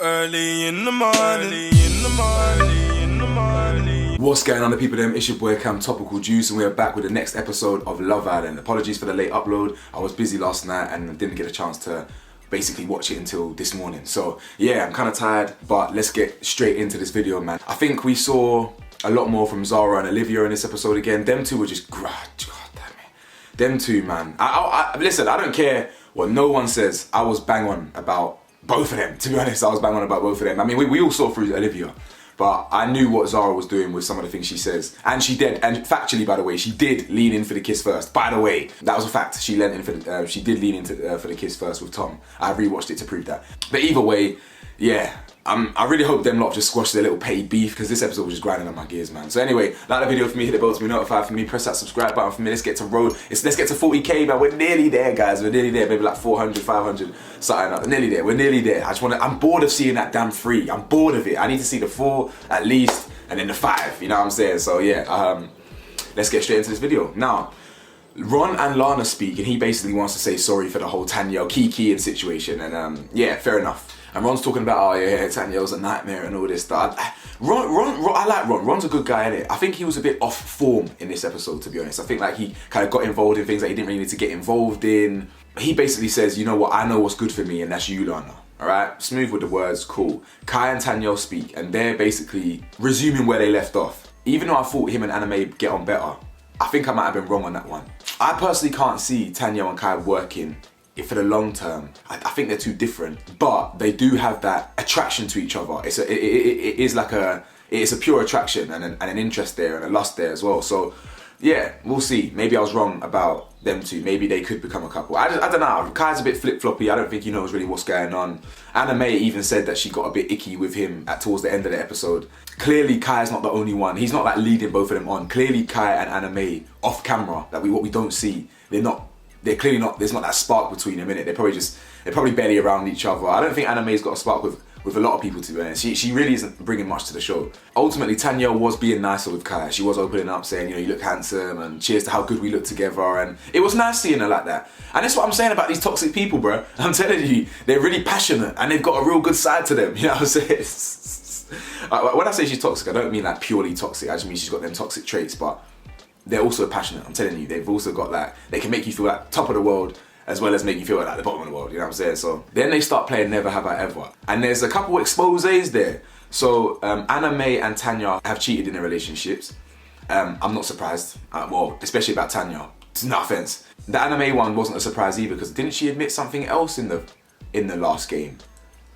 Early in the morning. What's going on, the people them? It's your boy Cam Topical Juice, and we are back with the next episode of Love Island. Apologies for the late upload. I was busy last night and didn't get a chance to basically watch it until this morning. So yeah, I'm kind of tired, but let's get straight into this video, man. I think we saw a lot more from Zara and Olivia in this episode again. Them two were just, God damn it. Them two, man. Listen, I don't care what no one says. I was bang on about both of them, to be honest. I was bang on about both of them. I mean, we all saw through Olivia, but I knew what Zara was doing with some of the things she says. And she did, and factually, by the way, she did lean in for the kiss first. By the way, that was a fact. She leaned in for she did lean into for the kiss first with Tom. I rewatched it to prove that. But either way, yeah, I really hope them lot just squash their little petty beef, because this episode was just grinding on my gears, man. So anyway, like the video for me, hit the bell to be notified for me, press that subscribe button for me. Let's get to 40k, man. We're nearly there, guys. We're nearly there. Maybe like 400, 500, something like that. Nearly there. We're nearly there. I'm bored of seeing that damn 3. I'm bored of it. I need to see the 4 at least, and then the 5. You know what I'm saying? So yeah, let's get straight into this video. Now, Ron and Lana speak, and he basically wants to say sorry for the whole Tanyel Kiki and situation, and yeah, fair enough. And Ron's talking about, oh yeah, Tanyel's a nightmare and all this stuff. Ron, I like Ron. Ron's a good guy, innit? I think he was a bit off form in this episode, to be honest. I think like he kind of got involved in things that he didn't really need to get involved in. He basically says, you know what, I know what's good for me, and that's you, Lana. Alright? Smooth with the words, cool. Kai and Tanyel speak, and they're basically resuming where they left off. Even though I thought him and Anime get on better, I think I might have been wrong on that one. I personally can't see Tanyel and Kai working for the long term. I think they're too different, but they do have that attraction to each other. It is a pure attraction and an interest there and a lust there as well. So yeah, we'll see. Maybe I was wrong about them two. Maybe they could become a couple. I don't know. Kai's a bit flip-floppy. I don't think he knows really what's going on. Anime even said that she got a bit icky with him towards the end of the episode. Clearly Kai's not the only one. He's not like leading both of them on. Clearly Kai and Anime off camera, what we don't see, they're clearly not, there's not that spark between them, innit? They're probably barely around each other. I don't think Anime's got a spark with a lot of people, to be honest. She really isn't bringing much to the show. Ultimately, Tanyel was being nicer with Kai. She was opening up, saying, you know, you look handsome, and cheers to how good we look together, and it was nice seeing her like that. And that's what I'm saying about these toxic people, bro. I'm telling you, they're really passionate, and they've got a real good side to them, you know what I'm saying? When I say she's toxic, I don't mean like purely toxic. I just mean she's got them toxic traits, but they're also passionate. I'm telling you, they've also got like, they can make you feel like top of the world as well as make you feel like the bottom of the world, you know what I'm saying? So then they start playing Never Have I Ever, and there's a couple exposés there. So Anime and Tanyel have cheated in their relationships. I'm not surprised, well, especially about Tanyel. No offense. The Anime one wasn't a surprise either, because didn't she admit something else in the last game?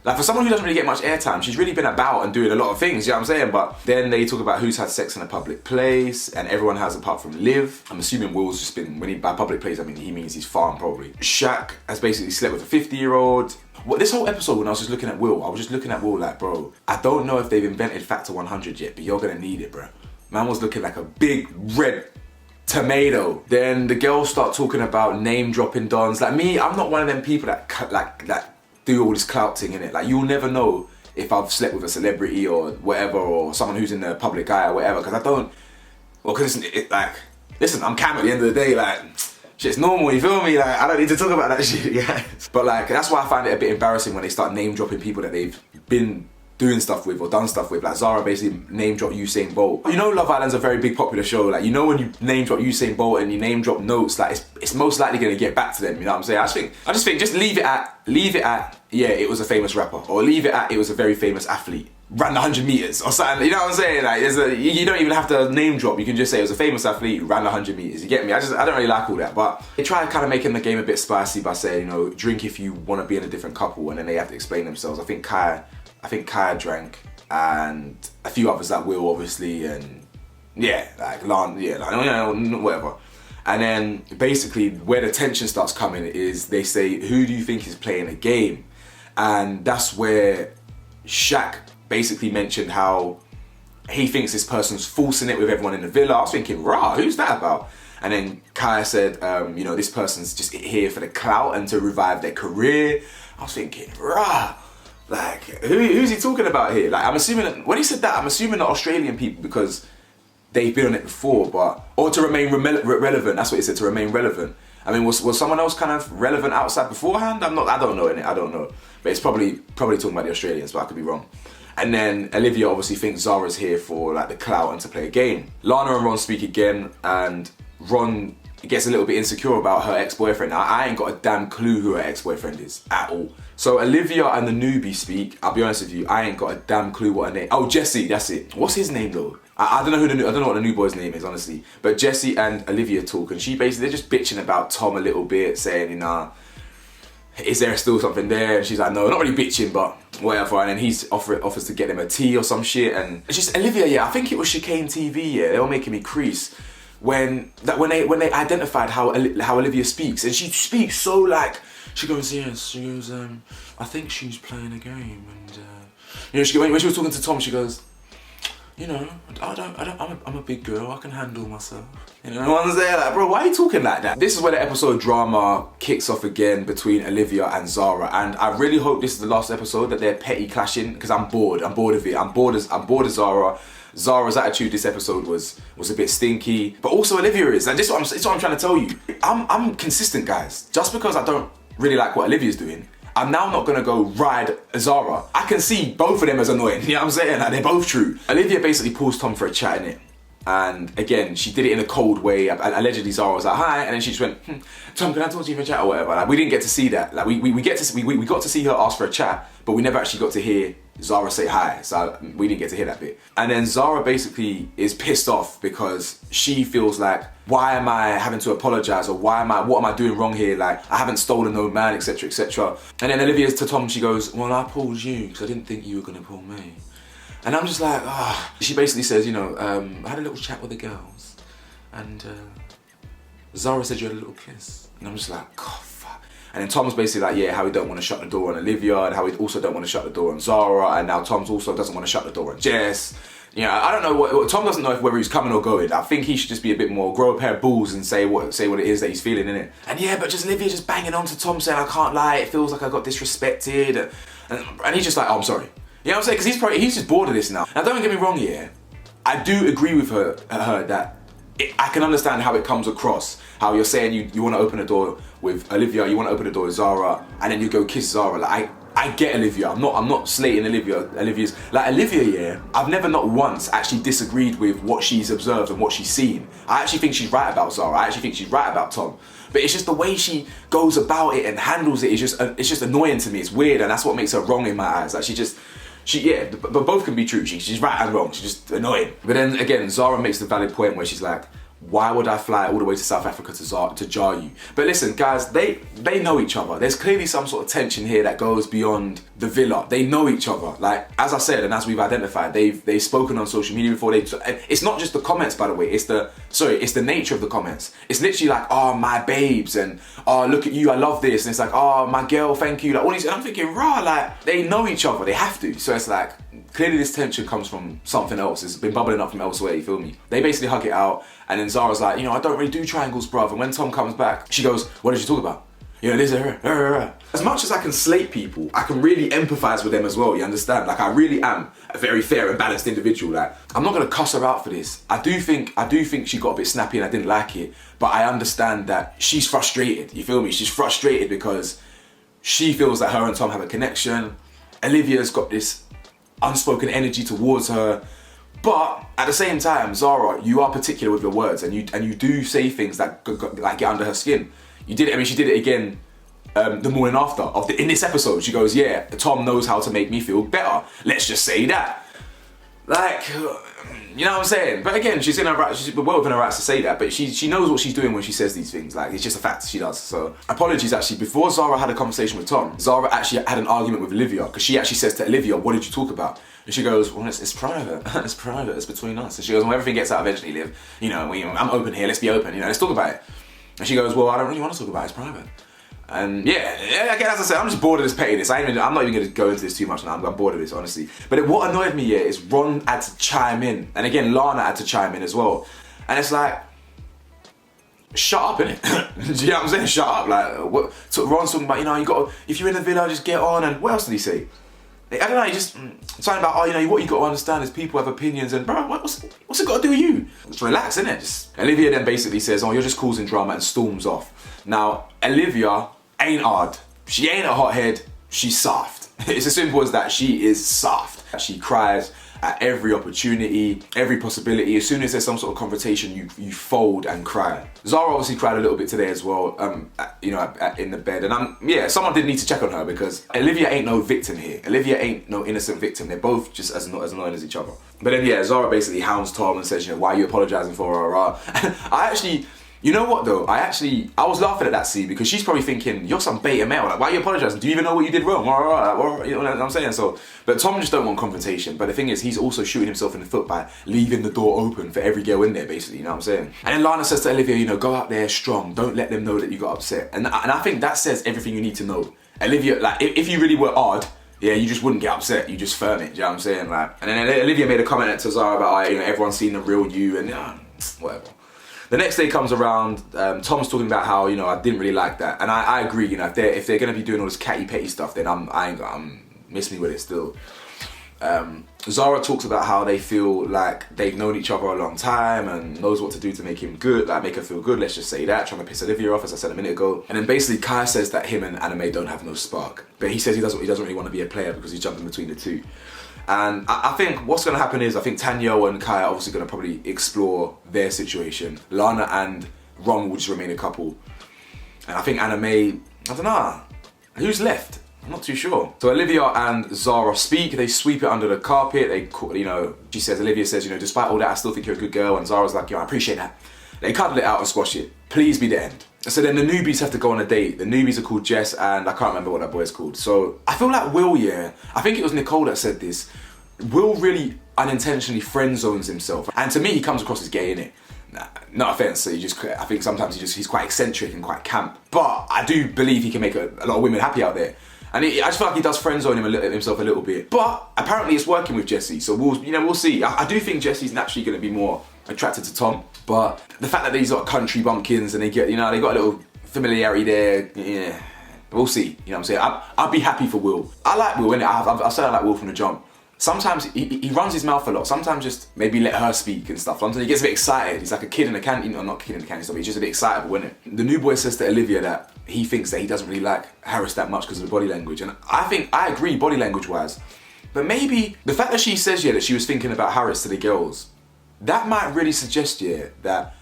Like, for someone who doesn't really get much airtime, she's really been about and doing a lot of things, you know what I'm saying? But then they talk about who's had sex in a public place, and everyone has apart from Liv. I'm assuming Will's just been, by public place, I mean, he means his farm probably. Shaq has basically slept with a 50-year-old. Well, this whole episode, when I was just looking at Will, I was just looking at Will like, bro, I don't know if they've invented Factor 100 yet, but you're gonna need it, bro. Man was looking like a big red tomato. Then the girls start talking about name-dropping dons. Like me, I'm not one of them people that do all this clout thing, innit? Like, you'll never know if I've slept with a celebrity or whatever, or someone who's in the public eye or whatever, because I don't, well, because like, listen, I'm Cam at the end of the day, like, shit's normal, you feel me? Like, I don't need to talk about that shit, yeah. But like, that's why I find it a bit embarrassing when they start name dropping people that they've been doing stuff with or done stuff with. Like Zara basically name dropped Usain Bolt. You know, Love Island's a very big popular show. Like, you know, when you name drop Usain Bolt and you name drop notes, like it's most likely gonna get back to them. You know what I'm saying? I just think just leave it at yeah, it was a famous rapper, or leave it at it was a very famous athlete, ran 100 meters or something. You know what I'm saying? Like, you don't even have to name drop. You can just say it was a famous athlete, ran 100 meters. You get me? I don't really like all that. But they try kind of making the game a bit spicy by saying, you know, drink if you want to be in a different couple, and then they have to explain themselves. I think Kai drank, and a few others like Will, obviously, and yeah, like Lan, yeah, like, whatever. And then basically where the tension starts coming is they say, who do you think is playing a game? And that's where Shaq basically mentioned how he thinks this person's forcing it with everyone in the villa. I was thinking, rah, who's that about? And then Kai said, you know, this person's just here for the clout and to revive their career. I was thinking, rah. Like, who's he talking about here? Like, I'm assuming, when he said that, I'm assuming the Australian people, because they've been on it before, or to remain relevant, that's what he said, to remain relevant. I mean, was someone else kind of relevant outside beforehand? I don't know, innit? I don't know. But it's probably talking about the Australians, but I could be wrong. And then Olivia obviously thinks Zara's here for like the clout and to play a game. Lana and Ron speak again, and Ron gets a little bit insecure about her ex-boyfriend. Now, I ain't got a damn clue who her ex-boyfriend is at all. So Olivia and the newbie speak. I'll be honest with you, I ain't got a damn clue what her name. Oh, Jesse, that's it. What's his name though? I don't know I don't know what the new boy's name is, honestly. But Jesse and Olivia talk, and they're just bitching about Tom a little bit, saying, you know, is there still something there? And she's like, no, not really bitching, but whatever. And then he offers to get them a tea or some shit. And it's just Olivia, yeah, I think it was Chicane TV, yeah, they were making me crease when they identified how Olivia speaks. And she speaks so like, she goes, yes, she goes, I think she's playing a game. And, you know, when she was talking to Tom, she goes, you know, I'm a big girl, I can handle myself. You know, one's there like, bro, why are you talking like that? This is where the episode drama kicks off again between Olivia and Zara, and I really hope this is the last episode that they're petty clashing, because I'm bored of it. I'm bored of Zara. Zara's attitude this episode was a bit stinky, but also Olivia is, and this is what I'm trying to tell you. I'm consistent, guys. Just because I don't really like what Olivia's doing, I'm now not gonna go ride Zara. I can see both of them as annoying, you know what I'm saying? Like, they're both true. Olivia basically pulls Tom for a chat, innit? And again, she did it in a cold way. Allegedly, Zara was like, hi, and then she just went, Tom, can I talk to you for a chat or whatever? Like, we didn't get to see that. Like, we got to see her ask for a chat, but we never actually got to hear Zara say hi, so we didn't get to hear that bit. And then Zara basically is pissed off because she feels like, why am I having to apologize, or what am I doing wrong here? Like, I haven't stolen no man, etc, etc. And then Olivia's to Tom, she goes, well, I pulled you because I didn't think you were gonna pull me. And I'm just like, ah. She basically says, you know, I had a little chat with the girls, and Zara said you had a little kiss. And I'm just like, God, fuck. And then Tom's basically like, yeah, how he don't want to shut the door on Olivia, and how he also don't want to shut the door on Zara, and now Tom's also doesn't want to shut the door on Jess. You know, I don't know what Tom doesn't know whether he's coming or going. I think he should just be a bit more, grow a pair of balls and say what it is that he's feeling, innit? And yeah, but just Olivia just banging on to Tom saying, I can't lie, it feels like I got disrespected. And he's just like, oh, I'm sorry. You know what I'm saying? Because he's just bored of this now. Now, don't get me wrong here. I do agree with her that I can understand how it comes across. How you're saying you want to open a door with Olivia, you want to open a door with Zara, and then you go kiss Zara. Like, I get Olivia. I'm not slating Olivia. Olivia's like, Olivia, yeah. I've never not once actually disagreed with what she's observed and what she's seen. I actually think she's right about Zara. I actually think she's right about Tom. But it's just the way she goes about it and handles it is just annoying to me. It's weird, and that's what makes her wrong in my eyes. Like, but both can be true. She's right and wrong. She's just annoying. But then again, Zara makes the valid point where she's like, why would I fly all the way to South Africa to jar you? But listen, guys, they know each other. There's clearly some sort of tension here that goes beyond the villa. They know each other. Like, as I said, and as we've identified, they've spoken on social media before. It's not just the comments, by the way. It's the nature of the comments. It's literally like, oh, my babes, and oh, look at you, I love this. And it's like, oh, my girl, thank you. Like, all these, and I'm thinking, rah, like, they know each other. They have to. So it's like, clearly this tension comes from something else. It's been bubbling up from elsewhere, you feel me? They basically hug it out, and then Zara's like, you know, I don't really do triangles, bruv. And when Tom comes back, she goes, what did you talk about? You know, this, as much as I can slate people, I can really empathize with them as well, you understand? Like, I really am a very fair and balanced individual. Like, I'm not gonna cuss her out for this. I do think she got a bit snappy and I didn't like it, but I understand that she's frustrated, you feel me? She's frustrated because she feels that her and Tom have a connection. Olivia's got this unspoken energy towards her. But at the same time, Zara, you are particular with your words, and you do say things that like get under her skin. You did it. I mean, she did it again the morning after in this episode. She goes, "Yeah, Tom knows how to make me feel better. Let's just say that." Like, you know what I'm saying? But again, she's in her right. She's well within her rights to say that. But she knows what she's doing when she says these things. Like, it's just a fact. She does. So apologies. Actually, before Zara had a conversation with Tom, Zara actually had an argument with Olivia, because she actually says to Olivia, "What did you talk about?" And she goes, well, it's private. It's private. It's between us. And she goes, well, everything gets out eventually, Liv. You know, I'm open here. Let's be open. You know, let's talk about it. And she goes, well, I don't really want to talk about it. It's private. And yeah, again, as I said, I'm just bored of this pettiness. I'm not even going to go into this too much now. I'm bored of this, honestly. But what annoyed me here is Ron had to chime in. And again, Lana had to chime in as well. And it's like, shut up, innit? Do you know what I'm saying? Shut up. Like, what? So Ron's talking about, you know, if you're in the villa, just get on. And what else did he say? I don't know, he just something about, oh, you know, what you got to understand is people have opinions, and bro, what's it got gotta do you. Just relax, innit? Olivia then basically says, oh, you're just causing drama, and storms off. Now, Olivia ain't hard. She ain't a hothead, she's soft. It's as simple as that, she is soft. She cries at every opportunity, every possibility. As soon as there's some sort of confrontation, you fold and cry. Zara obviously cried a little bit today as well, in the bed. And someone did need to check on her, because Olivia ain't no victim here. Olivia ain't no innocent victim. They're both just as annoying as each other. But then Zara basically hounds Tom and says, why are you apologizing for her? I actually, you know what though? I was laughing at that scene, because she's probably thinking, you're some beta male. Like, why are you apologizing? Do you even know what you did wrong? You know what I'm saying? So, but Tom just don't want confrontation. But the thing is, he's also shooting himself in the foot by leaving the door open for every girl in there, basically. You know what I'm saying? And then Lana says to Olivia, go out there strong. Don't let them know that you got upset. And I think that says everything you need to know. Olivia, like, if you really were odd, you just wouldn't get upset. You just firm it. Do you know what I'm saying? Like, and then Olivia made a comment to Zara about, everyone's seen the real you, and whatever. The next day comes around, Tom's talking about how, I didn't really like that. And I agree, if they're going to be doing all this catty petty stuff, then I'm miss me with it still. Zara talks about how they feel like they've known each other a long time and knows what to do to make him good, like make her feel good, let's just say that, trying to piss Olivia off, as I said a minute ago. And then basically Kai says that him and Anime don't have no spark. But he says he doesn't really want to be a player because he's jumping between the two. And I think what's going to happen is, I think Tanya and Kai are obviously going to probably explore their situation. Lana and Ron will just remain a couple. And I think Anime, I don't know, who's left? I'm not too sure. So Olivia and Zara speak, they sweep it under the carpet. Olivia says, despite all that, I still think you're a good girl. And Zara's like, I appreciate that. They cuddle it out and squash it. Please be the end. So then the newbies have to go on a date. The newbies are called Jess and I can't remember what that boy's called. So I feel like Will, I think it was Nicole that said this. Will really unintentionally friend zones himself. And to me, he comes across as gay, innit? Nah, no offense, so I think sometimes he's quite eccentric and quite camp. But I do believe he can make a lot of women happy out there. And I just feel like he does friend zone himself a little bit. But apparently it's working with Jessie, so we'll see. I do think Jessie's naturally going to be more attracted to Tom. But the fact that these are country bumpkins and they got a little familiarity there, we'll see. You know what I'm saying? I'd be happy for Will. I like Will, innit? I've said I like Will from the jump. Sometimes he runs his mouth a lot. Sometimes just maybe let her speak and stuff. Sometimes he gets a bit excited. He's like a kid in a canteen. No, not a kid in a canteen stuff. He's just a bit excitable, isn't it? The new boy says to Olivia that he thinks that he doesn't really like Harris that much because of the body language. And I agree body language wise. But maybe the fact that she says that she was thinking about Harris to the girls, that might really suggest that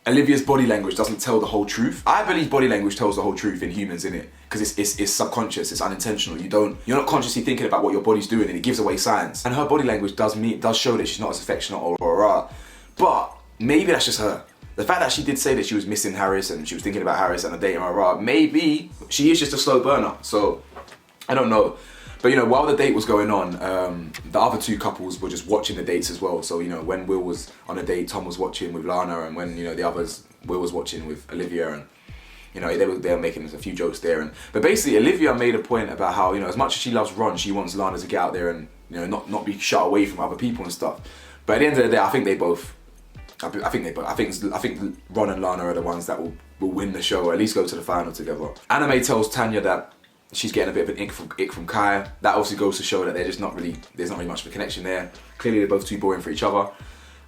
Olivia's body language doesn't tell the whole truth. I believe body language tells the whole truth in humans, innit? Because it's subconscious, it's unintentional. You're not consciously thinking about what your body's doing, and it gives away signs. And her body language does show that she's not as affectionate or. But maybe that's just her. The fact that she did say that she was missing Harris and she was thinking about Harris and a date and maybe she is just a slow burner. So I don't know. But while the date was going on, the other two couples were just watching the dates as well. So when Will was on a date, Tom was watching with Lana, and when the others, Will was watching with Olivia, and they were making a few jokes there. But basically, Olivia made a point about how as much as she loves Ron, she wants Lana to get out there and not be shut away from other people and stuff. But at the end of the day, I think Ron and Lana are the ones that will win the show, or at least go to the final together. Anime tells Tanya that she's getting a bit of an ick from Kai. That obviously goes to show that there's not really much of a connection there. Clearly they're both too boring for each other.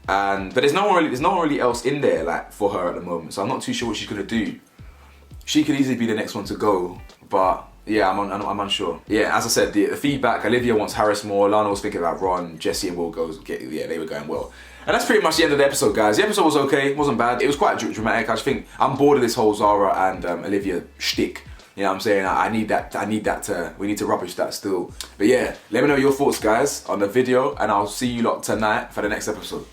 But there's no one really else in there like for her at the moment. So I'm not too sure what she's gonna do. She could easily be the next one to go, but yeah, I'm unsure. Yeah, as I said, the feedback, Olivia wants Harris more, Lana was thinking about Ron, Jessie and Will they were going well. And that's pretty much the end of the episode, guys. The episode was okay, it wasn't bad. It was quite dramatic. I just think I'm bored of this whole Zara and Olivia shtick. You know what I'm saying? I need that we need to rubbish that still. But yeah, let me know your thoughts, guys, on the video, and I'll see you lot tonight for the next episode.